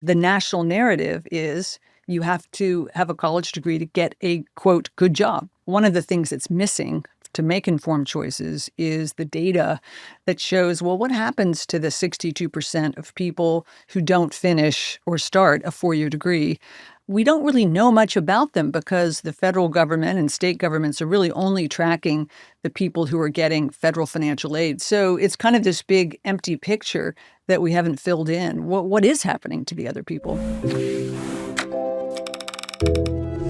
the national narrative is you have to have a college degree to get a, quote, good job. One of the things that's missing to make informed choices is the data that shows, well, what happens to the 62% of people who don't finish or start a four-year degree? We don't really know much about them because the federal government and state governments are really only tracking the people who are getting federal financial aid. So it's kind of this big empty picture that we haven't filled in. What is happening to the other people?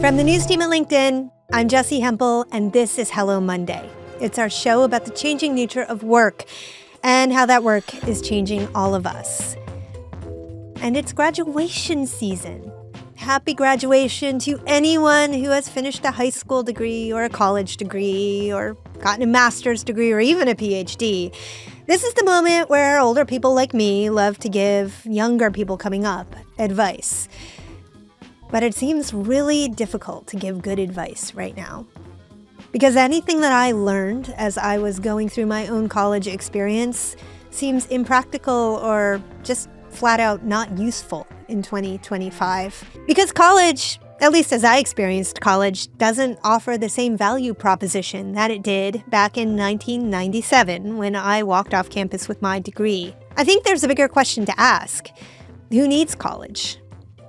From the news team at LinkedIn, I'm Jessi Hempel, and this is Hello Monday. It's our show about the changing nature of work and how that work is changing all of us. And it's graduation season. Happy graduation to anyone who has finished a high school degree or a college degree or gotten a master's degree or even a PhD. This is the moment where older people like me love to give younger people coming up advice. But it seems really difficult to give good advice right now. Because anything that I learned as I was going through my own college experience seems impractical or just flat out not useful in 2025. Because college, at least as I experienced college, doesn't offer the same value proposition that it did back in 1997 when I walked off campus with my degree. I think there's a bigger question to ask. Who needs college?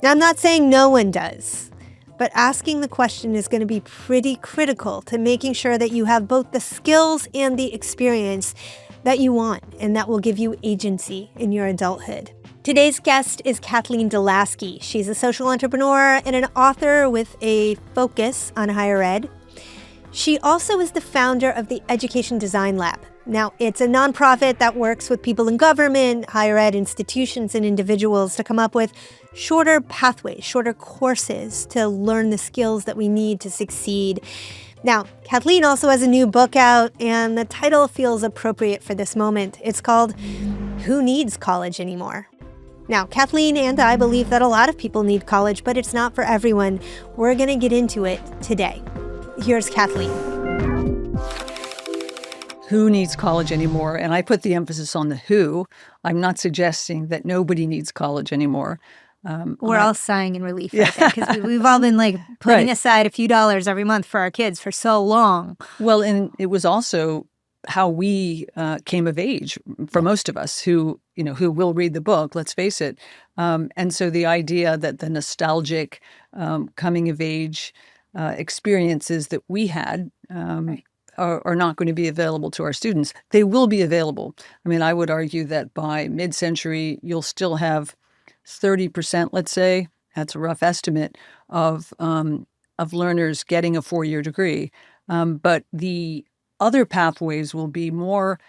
Now, I'm not saying no one does, but asking the question is going to be pretty critical to making sure that you have both the skills and the experience that you want and that will give you agency in your adulthood. Today's guest is Kathleen deLaski. She's a social entrepreneur and an author with a focus on higher ed. She also is the founder of the Education Design Lab. Now, it's a nonprofit that works with people in government, higher ed institutions, and individuals to come up with shorter pathways, shorter courses to learn the skills that we need to succeed. Now, Kathleen also has a new book out, and the title feels appropriate for this moment. It's called Who Needs College Anymore? Now, Kathleen and I believe that a lot of people need college, but it's not for everyone. We're going to get into it today. Here's Kathleen. Who needs college anymore? And I put the emphasis on the who. I'm not suggesting that nobody needs college anymore. We're all sighing in relief right there because we've all been putting aside a few dollars every month for our kids for so long. Well, and it was also how we came of age for most of us who will read the book, let's face it. And so the idea that the nostalgic coming of age experiences that we had are not going to be available to our students. They will be available. I mean, I would argue that by mid-century, you'll still have 30%, let's say, that's a rough estimate, of learners getting a four-year degree. But the other pathways will be more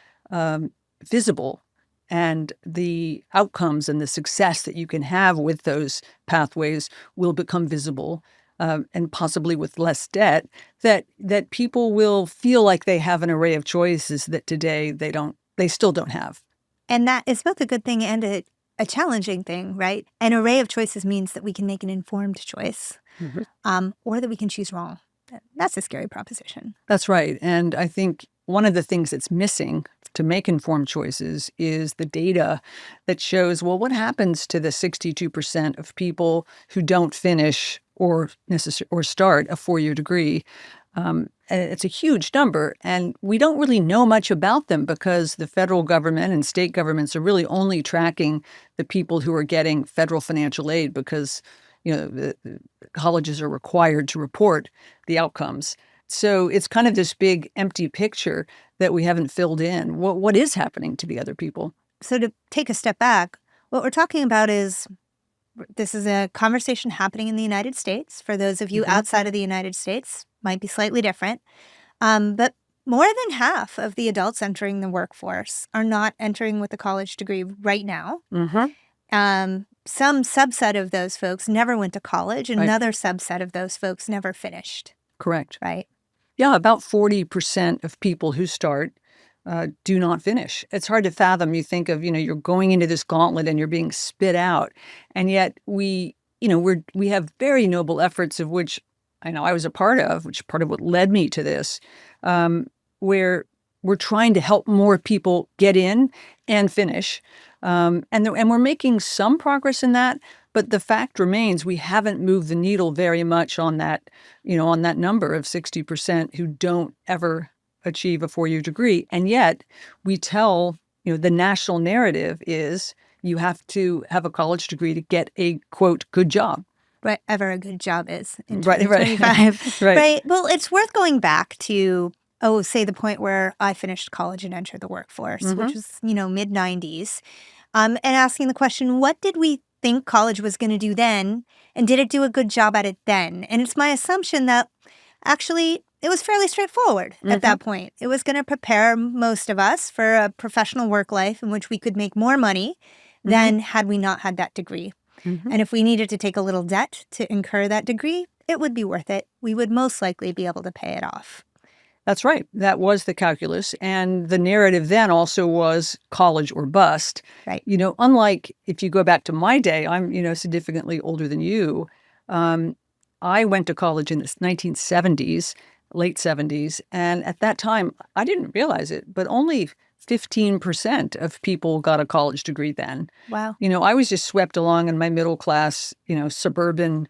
visible, and the outcomes and the success that you can have with those pathways will become visible. And possibly with less debt, that people will feel like they have an array of choices that today they still don't have. And that is both a good thing and a challenging thing, right? An array of choices means that we can make an informed choice, or that we can choose wrong. That's a scary proposition. That's right. And I think one of the things that's missing to make informed choices is the data that shows, well, what happens to the 62% of people who don't finish or start a four-year degree. And it's a huge number, and we don't really know much about them because the federal government and state governments are really only tracking the people who are getting federal financial aid because the colleges are required to report the outcomes. So it's kind of this big empty picture that we haven't filled in. What is happening to the other people? So to take a step back, what we're talking about is this is a conversation happening in the United States. For those of you outside of the United States, might be slightly different. But more than half of the adults entering the workforce are not entering with a college degree right now. Some subset of those folks never went to college. Another subset of those folks never finished. Correct. Right? Yeah, about 40% of people who start do not finish. It's hard to fathom. You think of, you're going into this gauntlet and you're being spit out. And yet we have very noble efforts of which I know I was a part of, which part of what led me to this, where we're trying to help more people get in and finish. And we're making some progress in that, But the fact remains we haven't moved the needle very much on that, on that number of 60% who don't ever achieve a four-year degree. And yet we tell, the national narrative is you have to have a college degree to get a, quote, good job. Whatever a good job is in Right, 2025. right. Right. Well, it's worth going back to, say the point where I finished college and entered the workforce, which was, mid-90s, and asking the question, what did we think college was going to do then? And did it do a good job at it then? And it's my assumption that actually it was fairly straightforward at that point. It was going to prepare most of us for a professional work life in which we could make more money than had we not had that degree. And if we needed to take a little debt to incur that degree, it would be worth it. We would most likely be able to pay it off. That's right. That was the calculus. And the narrative then also was college or bust. Right. Unlike if you go back to my day, I'm, significantly older than you. I went to college in the 1970s, late 70s. And at that time, I didn't realize it, but only 15% of people got a college degree then. Wow. I was just swept along in my middle class, suburban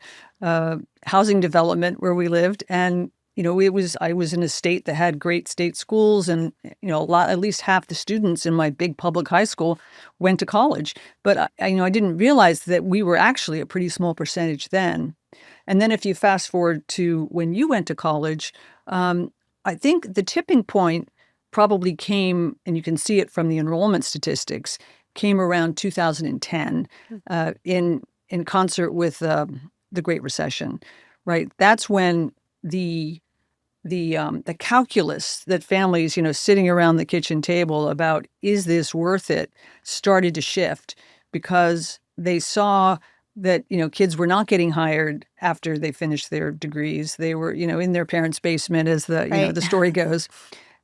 housing development where we lived. And, I was in a state that had great state schools and, at least half the students in my big public high school went to college. But, I didn't realize that we were actually a pretty small percentage then. And then if you fast forward to when you went to college, I think the tipping point probably came, and you can see it from the enrollment statistics, came around 2010 in concert with the Great Recession, right? That's when the calculus that families, sitting around the kitchen table about, is this worth it, started to shift because they saw that, kids were not getting hired after they finished their degrees. They were, in their parents' basement, as the story goes.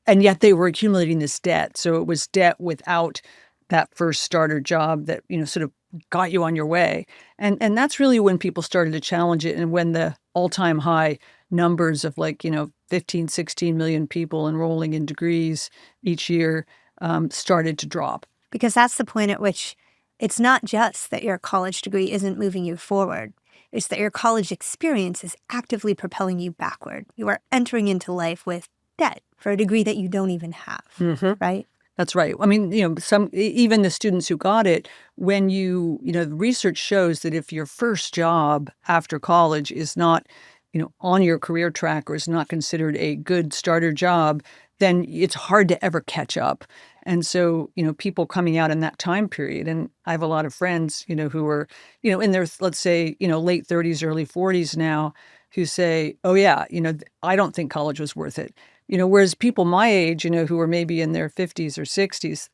And yet they were accumulating this debt. So it was debt without that first starter job that, sort of got you on your way. And that's really when people started to challenge it, and when the all-time high numbers of 15, 16 million people enrolling in degrees each year started to drop. Because that's the point at which it's not just that your college degree isn't moving you forward. It's that your college experience is actively propelling you backward. You are entering into life with debt for a degree that you don't even have, right? That's right. I mean, even the students who got it, when the research shows that if your first job after college is not, on your career track or is not considered a good starter job, then it's hard to ever catch up. And so, people coming out in that time period, and I have a lot of friends, who are, in their, let's say, late 30s, early 40s now, who say, oh yeah, I don't think college was worth it. Whereas people my age, who are maybe in their 50s or 60s,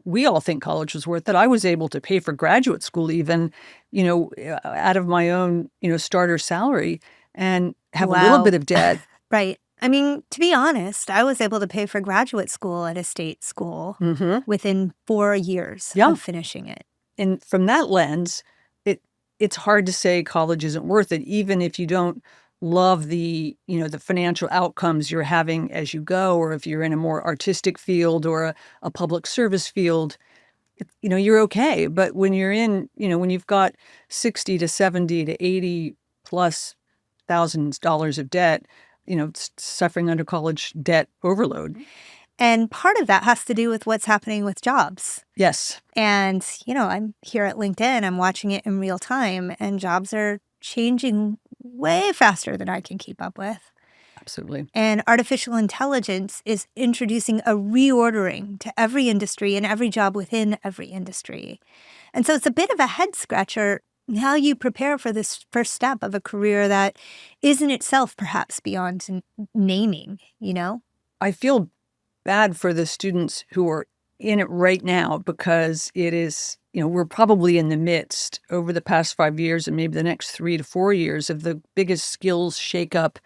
we all think college was worth it. I was able to pay for graduate school even, out of my own, starter salary and have a little bit of debt. Right. I mean, to be honest, I was able to pay for graduate school at a state school within 4 years of finishing it. And from that lens, it's hard to say college isn't worth it, even if you don't love the financial outcomes you're having as you go, or if you're in a more artistic field or a public service field, you're okay. But when you're in, when you've got 60 to 70 to 80 plus $1,000s of debt, suffering under college debt overload. And part of that has to do with what's happening with jobs. Yes. And, I'm here at LinkedIn, I'm watching it in real time, and jobs are changing way faster than I can keep up with. Absolutely. And artificial intelligence is introducing a reordering to every industry and every job within every industry. And so it's a bit of a head scratcher how you prepare for this first step of a career that isn't itself perhaps beyond naming, I feel bad for the students who are in it right now, because it is, we're probably in the midst over the past 5 years and maybe the next 3 to 4 years of the biggest skills shakeup,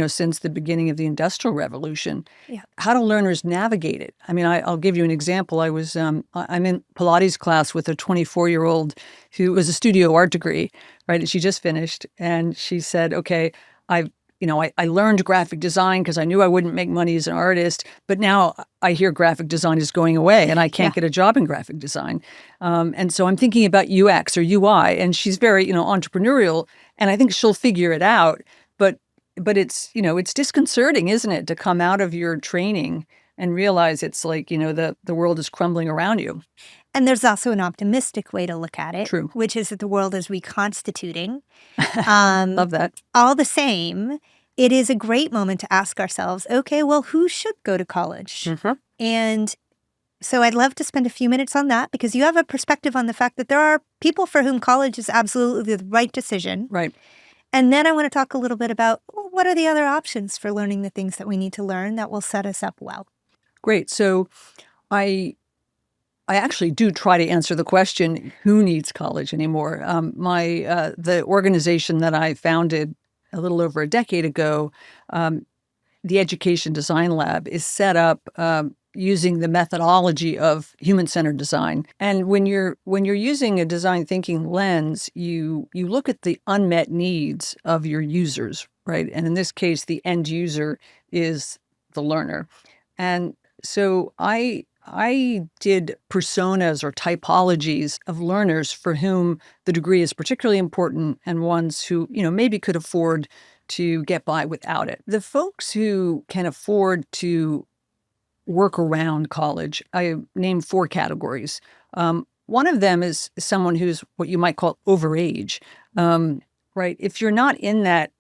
since the beginning of the Industrial Revolution. Yeah. How do learners navigate it? I mean, I'll give you an example. I'm in Pilates class with a 24-year-old who was a studio art degree, right? And she just finished, and she said, okay, I've I learned graphic design because I knew I wouldn't make money as an artist, but now I hear graphic design is going away and I can't get a job in graphic design. And so I'm thinking about UX or UI, and she's very, entrepreneurial, and I think she'll figure it out. But it's, it's disconcerting, isn't it, to come out of your training and realize it's like, the world is crumbling around you. And there's also an optimistic way to look at it. True. Which is that the world is reconstituting. Love that. All the same, it is a great moment to ask ourselves, okay, well, who should go to college? Mm-hmm. And so I'd love to spend a few minutes on that, because you have a perspective on the fact that there are people for whom college is absolutely the right decision. Right. And then I want to talk a little bit about what are the other options for learning the things that we need to learn that will set us up well. Great. So I actually do try to answer the question, who needs college anymore? The organization that I founded a little over a decade ago, the Education Design Lab, is set up using the methodology of human-centered design. And when you're using a design thinking lens, you look at the unmet needs of your users, right? And in this case, the end user is the learner. And so I did personas or typologies of learners for whom the degree is particularly important, and ones who, maybe could afford to get by without it. The folks who can afford to work around college, I named 4 categories. One of them is someone who's what you might call overage, right? If you're not in that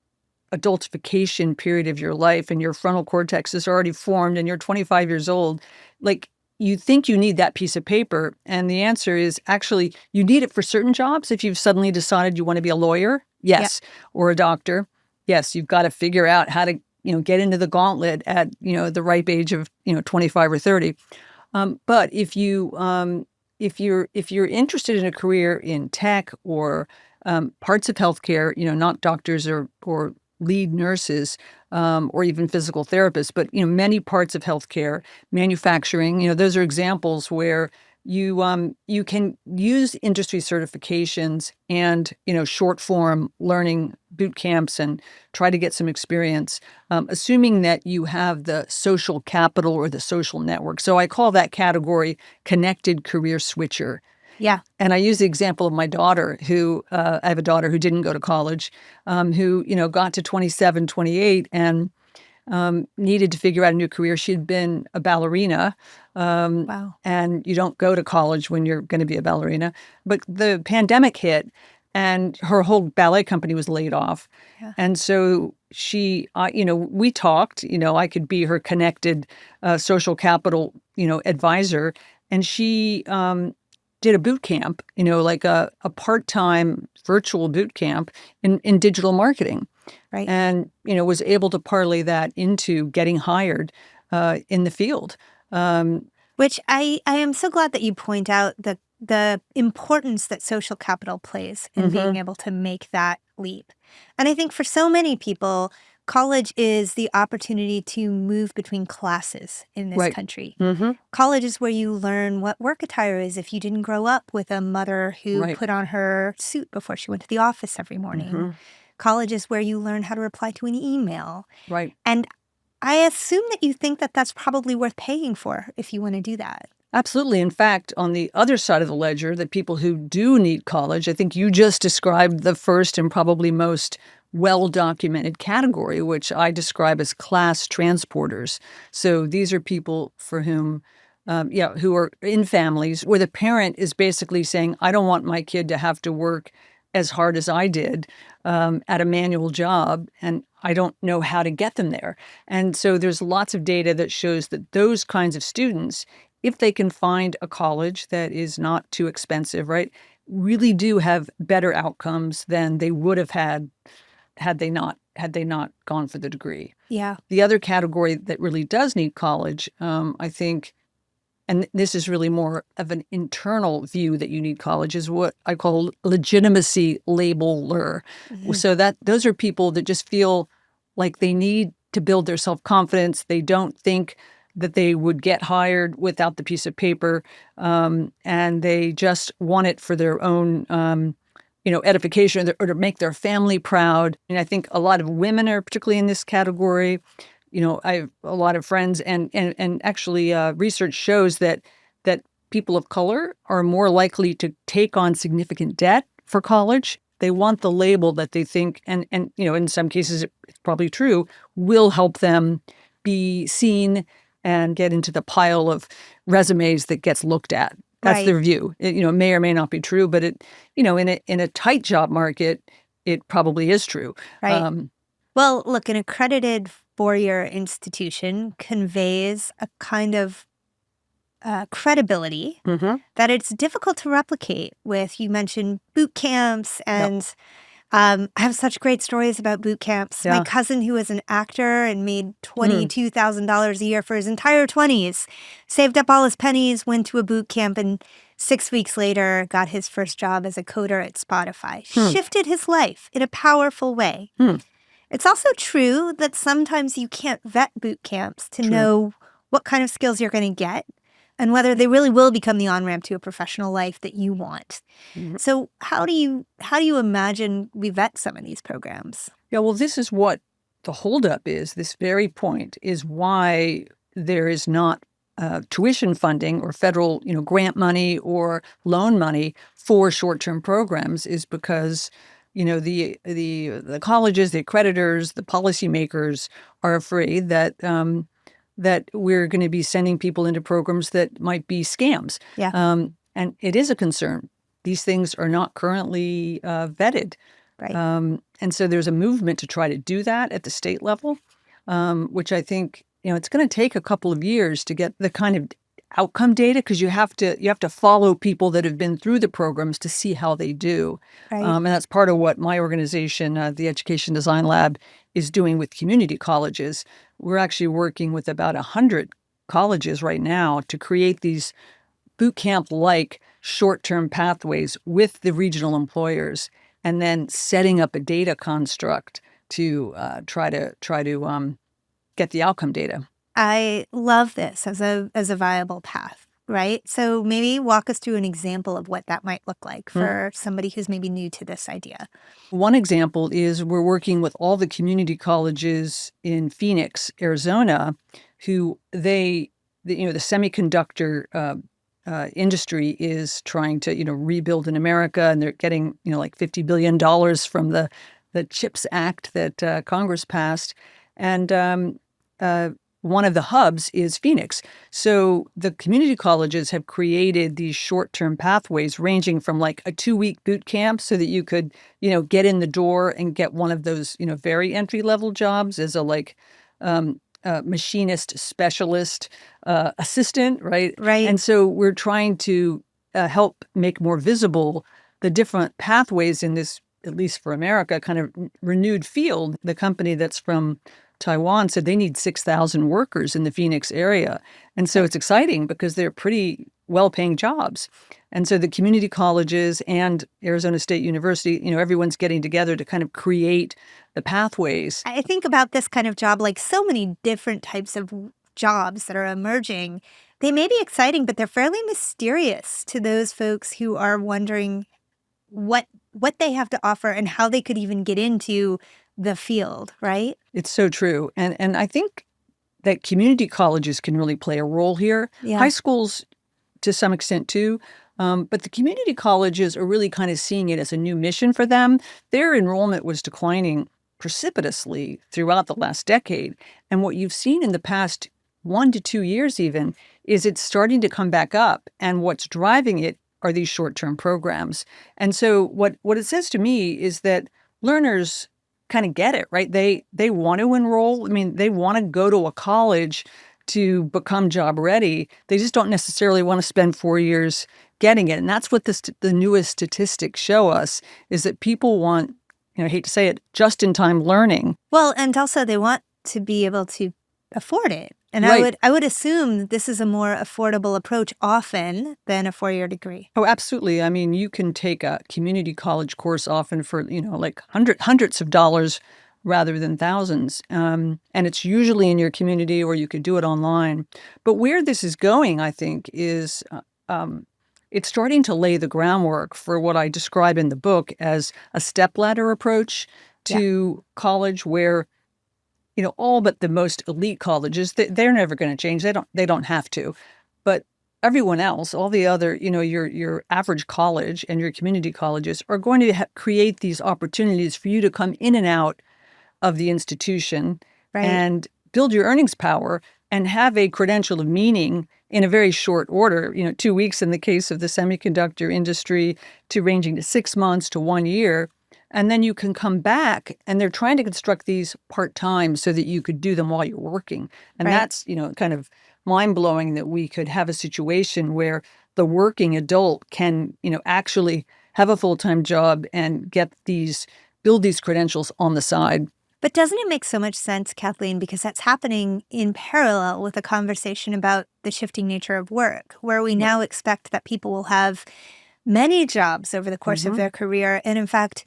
adultification period of your life and your frontal cortex is already formed and you're 25 years old, like, you think you need that piece of paper. And the answer is actually you need it for certain jobs. If you've suddenly decided you want to be a lawyer, yes, or a doctor, yes, you've got to figure out how to, get into the gauntlet at, the ripe age of, 25 or 30. But if you're interested in a career in tech or parts of healthcare, not doctors or lead nurses, or even physical therapists, but many parts of healthcare, manufacturing, those are examples where you can use industry certifications and short form learning boot camps and try to get some experience, assuming that you have the social capital or the social network. So I call that category connected career switcher. Yeah. And I use the example of my daughter, who I have a daughter who didn't go to college, who, got to 27, 28 and needed to figure out a new career. She'd been a ballerina. Wow. And you don't go to college when you're going to be a ballerina. But the pandemic hit and her whole ballet company was laid off. Yeah. And so she, we talked, I could be her connected social capital, advisor. And she did a boot camp, like a part-time virtual boot camp in digital marketing. Right. And, was able to parlay that into getting hired in the field. Which I am so glad that you point out the importance that social capital plays in being able to make that leap. And I think for so many people, college is the opportunity to move between classes in this country. College is where you learn what work attire is if you didn't grow up with a mother who put on her suit before she went to the office every morning. College is where you learn how to reply to an email. Right. And I assume that you think that that's probably worth paying for if you want to do that. Absolutely. In fact, on the other side of the ledger, the people who do need college, I think you just described the first and probably most well-documented category, which I describe as class transporters. So these are people for whom, who are in families where the parent is basically saying, I don't want my kid to have to work as hard as I did at a manual job, and I don't know how to get them there. And so there's lots of data that shows that those kinds of students, if they can find a college that is not too expensive, right, really do have better outcomes than they would have had they not gone for the degree. Yeah. The other category that really does need college, I think, and this is really more of an internal view that you need college, is what I call legitimacy labeler. So that those are people that just feel like they need to build their self-confidence. They don't think that they would get hired without the piece of paper, and they just want it for their own edification or to make their family proud. And I think a lot of women are particularly in this category. I have a lot of friends, and actually research shows that people of color are more likely to take on significant debt for college. They want the label that they think, and in some cases it's probably true, will help them be seen and get into the pile of resumes that gets looked at. That's Right. their view. It, may or may not be true, but it, in a tight job market, it probably is true. Right. Well, look, an accredited four-year institution conveys a kind of credibility Mhm. that it's difficult to replicate with, you mentioned boot camps, and I have such great stories about boot camps. My Yeah. cousin, who was an actor and made Mm. $22,000 a year for his entire 20s, saved up all his pennies, went to a boot camp, and 6 weeks later got his first job as a coder at Spotify. Shifted his life in a powerful way. Hmm. It's also true that sometimes you can't vet boot camps to True. know what kind of skills you're going to get and whether they really will become the on-ramp to a professional life that you want. Mhm. So how do you imagine we vet some of these programs? Yeah, well, this is what the holdup is. This very point is why there is not tuition funding or federal, grant money or loan money for short-term programs, is because, the colleges, the accreditors, the policymakers are afraid that that we're going to be sending people into programs that might be scams. Yeah. And it is a concern. These things are not currently vetted. Right. And so there's a movement to try to do that at the state level, which I think, it's going to take a couple of years to get the kind of outcome data, because you have to follow people that have been through the programs to see how they do. Right. And that's part of what my organization, the Education Design Lab, is doing with community colleges. We're actually working with about 100 colleges right now to create these boot camp-like short-term pathways with the regional employers, and then setting up a data construct to try to get the outcome data. I love this as a viable path, right? So maybe walk us through an example of what that might look like for somebody who's maybe new to this idea. One example is we're working with all the community colleges in Phoenix, Arizona, who the semiconductor industry is trying to rebuild in America, and they're getting like $50 billion from the CHIPS Act that Congress passed, and one of the hubs is Phoenix. So the community colleges have created these short-term pathways ranging from like a 2-week boot camp so that you could, get in the door and get one of those, very entry-level jobs as a machinist, specialist, assistant, right? Right. And so we're trying to help make more visible the different pathways in this, at least for America, kind of renewed field. The company that's from Taiwan said they need 6,000 workers in the Phoenix area. And so it's exciting because they're pretty well-paying jobs. And so the community colleges and Arizona State University, everyone's getting together to kind of create the pathways. I think about this kind of job, like so many different types of jobs that are emerging. They may be exciting, but they're fairly mysterious to those folks who are wondering what they have to offer and how they could even get into the field, right? It's so true. And I think that community colleges can really play a role here. Yeah. High schools to some extent too. But the community colleges are really kind of seeing it as a new mission for them. Their enrollment was declining precipitously throughout the last decade. And what you've seen in the past 1 to 2 years even is it's starting to come back up. And what's driving it are these short-term programs. And so what it says to me is that learners kind of get it, right? They want to enroll. I mean, they want to go to a college to become job ready. They just don't necessarily want to spend 4 years getting it. And that's what the newest statistics show us, is that people want, I hate to say it, just-in-time learning. Well, and also they want to be able to afford it. And Right. I would assume that this is a more affordable approach often than a 4-year degree. Oh, absolutely. I mean, you can take a community college course often for, like hundreds of dollars rather than thousands. And it's usually in your community, or you could do it online. But where this is going, I think, is it's starting to lay the groundwork for what I describe in the book as a stepladder approach to college, where all but the most elite colleges, they're never going to change. They don't have to. But everyone else, all the other, your average college and your community colleges are going to create these opportunities for you to come in and out of the institution and build your earnings power and have a credential of meaning in a very short order, 2 weeks in the case of the semiconductor industry, to ranging to 6 months to 1 year. And then you can come back, and they're trying to construct these part-time so that you could do them while you're working. And that's, kind of mind-blowing that we could have a situation where the working adult can, actually have a full-time job and build these credentials on the side. But doesn't it make so much sense, Kathleen, because that's happening in parallel with a conversation about the shifting nature of work, where we now expect that people will have many jobs over the course of their career, and in fact,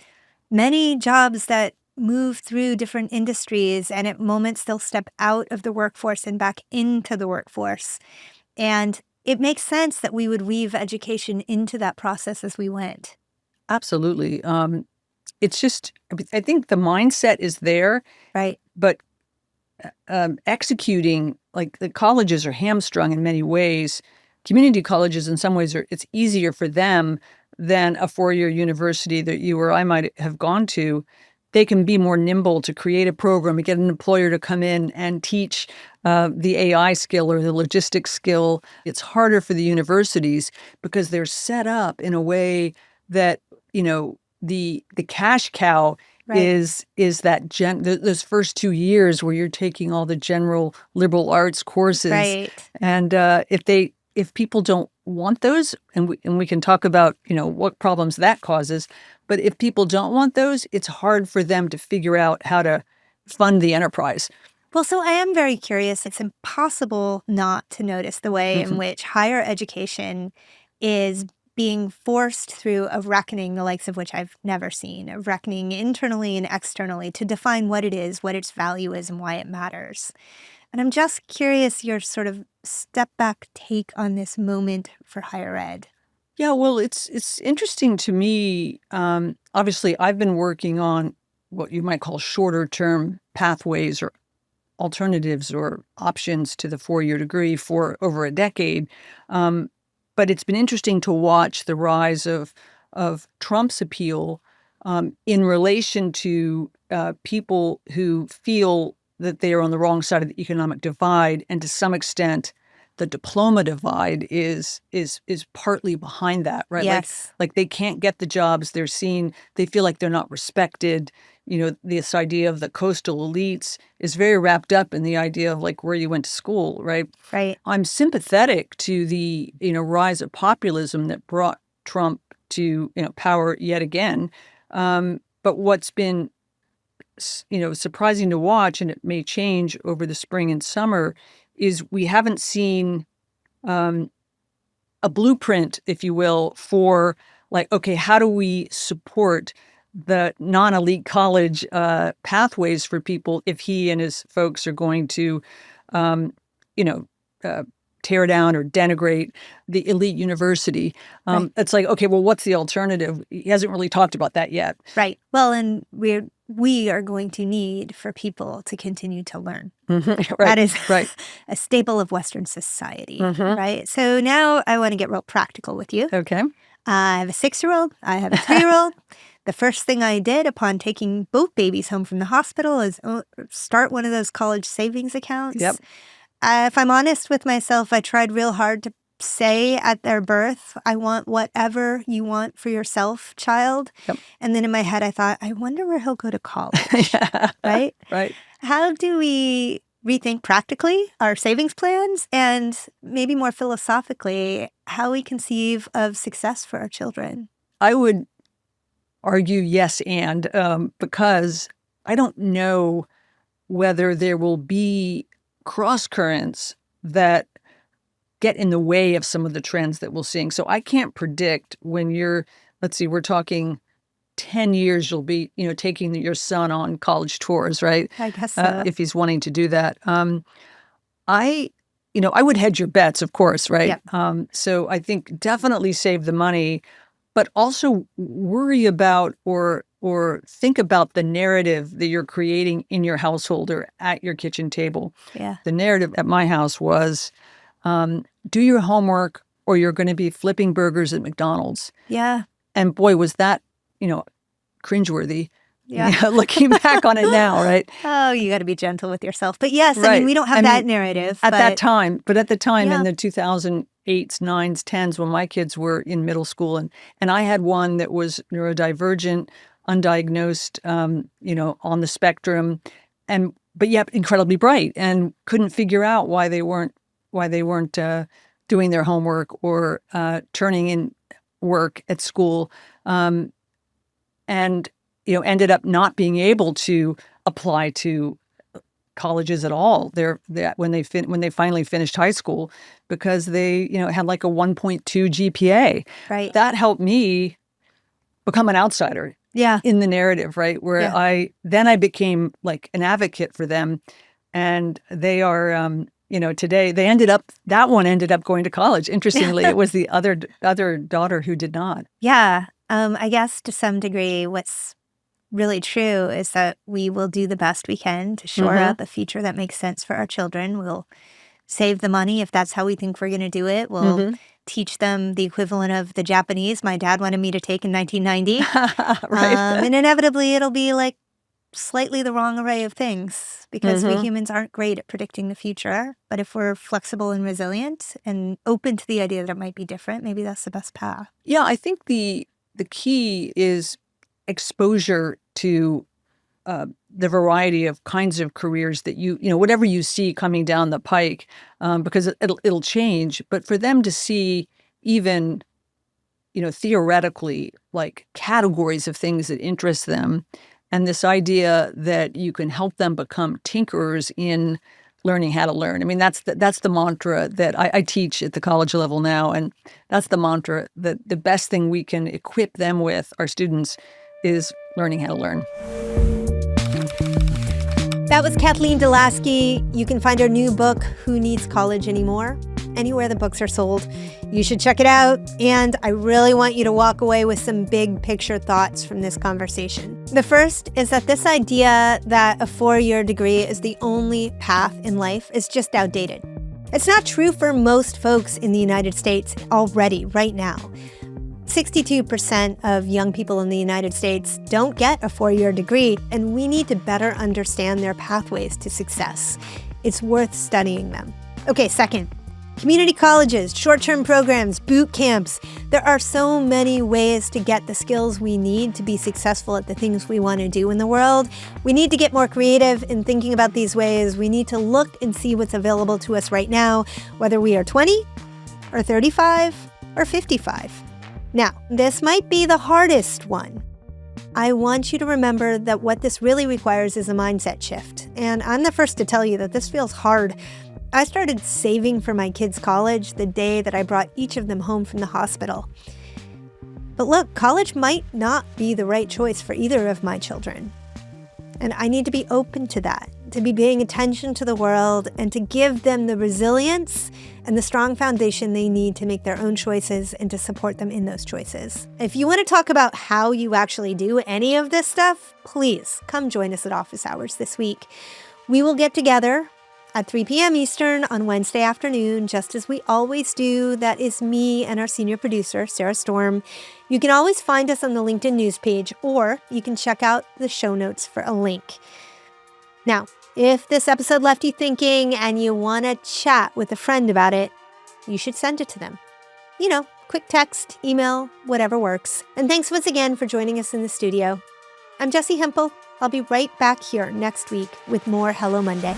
many jobs that move through different industries, and at moments they'll step out of the workforce and back into the workforce. And it makes sense that we would weave education into that process as we went. Absolutely. It's just, I think the mindset is there, right? But executing, like, the colleges are hamstrung in many ways. Community colleges, in some ways, it's easier for them than a 4-year university that you or I might have gone to. They can be more nimble to create a program and get an employer to come in and teach the AI skill or the logistics skill. It's harder for the universities because they're set up in a way that, the cash cow is that those first 2 years where you're taking all the general liberal arts courses. Right. And if people don't want those, and we can talk about, what problems that causes, but if people don't want those, it's hard for them to figure out how to fund the enterprise. Well, so I am very curious. It's impossible not to notice the way in which higher education is being forced through a reckoning, the likes of which I've never seen, a reckoning internally and externally to define what it is, what its value is, and why it matters. And I'm just curious your sort of step back take on this moment for higher ed. Yeah, well, it's interesting to me. Obviously, I've been working on what you might call shorter term pathways or alternatives or options to the 4-year degree for over a decade. But it's been interesting to watch the rise of Trump's appeal in relation to people who feel that they are on the wrong side of the economic divide, and to some extent, the diploma divide is partly behind that, right? Yes. Like they can't get the jobs they're seeing. They feel like they're not respected. This idea of the coastal elites is very wrapped up in the idea of like where you went to school, right? Right. I'm sympathetic to the, rise of populism that brought Trump to, power yet again. But what's been, surprising to watch, and it may change over the spring and summer, is we haven't seen a blueprint, if you will, for like, okay, how do we support the non-elite college pathways for people if he and his folks are going to, tear down or denigrate the elite university. It's like, okay, well, what's the alternative? He hasn't really talked about that yet. Right. Well, and we are going to need for people to continue to learn. Right. That is right. a staple of Western society, right? So now I want to get real practical with you. Okay. I have a 6-year-old. I have a 3-year-old. The first thing I did upon taking both babies home from the hospital is start one of those college savings accounts. Yep. If I'm honest with myself, I tried real hard to say at their birth, I want whatever you want for yourself, child. Yep. And then in my head, I thought, I wonder where he'll go to college, right? Right. How do we rethink practically our savings plans and maybe more philosophically how we conceive of success for our children? I would argue yes and because I don't know whether there will be cross currents that get in the way of some of the trends that we're seeing. So I can't predict when let's see, we're talking 10 years, you'll be, taking your son on college tours, right? I guess so. If he's wanting to do that. I would hedge your bets, of course, right? Yep. So I think definitely save the money, but also worry about or think about the narrative that you're creating in your household or at your kitchen table. Yeah. The narrative at my house was, do your homework or you're going to be flipping burgers at McDonald's. Yeah. And boy, was that, cringeworthy. Yeah. Looking back on it now, right? Oh, you got to be gentle with yourself. But yes, I Right. mean, we don't have that narrative. At that time, in Yeah. the 2008s, 9s, 10s, when my kids were in middle school, and I had one that was neurodivergent, undiagnosed, on the spectrum, but yet incredibly bright, and couldn't figure out why they weren't doing their homework or turning in work at school, and ended up not being able to apply to colleges at all. When they finally finished high school, because they had like a 1.2 GPA. Right. That helped me become an outsider. Yeah. In the narrative, right? Where Yeah. I became like an advocate for them, and they are today that one ended up going to college. Interestingly, it was the other daughter who did not. Yeah. I guess to some degree, what's really true is that we will do the best we can to shore Mhm. up a future that makes sense for our children. We'll save the money if that's how we think we're going to do it. We'll Mhm. teach them the equivalent of the Japanese my dad wanted me to take in 1990. Right. And inevitably, it'll be like slightly the wrong array of things because we Mhm. humans aren't great at predicting the future. But if we're flexible and resilient and open to the idea that it might be different, maybe that's the best path. Yeah, I think the key is exposure to the variety of kinds of careers that whatever you see coming down the pike, because it'll change. But for them to see even theoretically, like categories of things that interest them, and this idea that you can help them become tinkerers in learning how to learn. I mean, that's the mantra that I teach at the college level now, and that's the mantra that the best thing we can equip them with, our students, is learning how to learn. That was Kathleen deLaski. You can find her new book, Who Needs College Anymore? Anywhere the books are sold. You should check it out. And I really want you to walk away with some big picture thoughts from this conversation. The first is that this idea that a 4-year degree is the only path in life is just outdated. It's not true for most folks in the United States already, right now. 62% of young people in the United States don't get a 4-year degree, and we need to better understand their pathways to success. It's worth studying them. Okay, second, community colleges, short-term programs, boot camps. There are so many ways to get the skills we need to be successful at the things we want to do in the world. We need to get more creative in thinking about these ways. We need to look and see what's available to us right now, whether we are 20 or 35 or 55. Now, this might be the hardest one. I want you to remember that what this really requires is a mindset shift. And I'm the first to tell you that this feels hard. I started saving for my kids' college the day that I brought each of them home from the hospital. But look, college might not be the right choice for either of my children. And I need to be open to that, to be paying attention to the world, and to give them the resilience and the strong foundation they need to make their own choices and to support them in those choices. If you want to talk about how you actually do any of this stuff, please come join us at office hours this week. We will get together at 3 p.m. Eastern on Wednesday afternoon, just as we always do. That is me and our senior producer, Sarah Storm. You can always find us on the LinkedIn news page, or you can check out the show notes for a link. Now, if this episode left you thinking and you want to chat with a friend about it, you should send it to them. Quick text, email, whatever works. And thanks once again for joining us in the studio. I'm Jessi Hempel. I'll be right back here next week with more Hello Monday.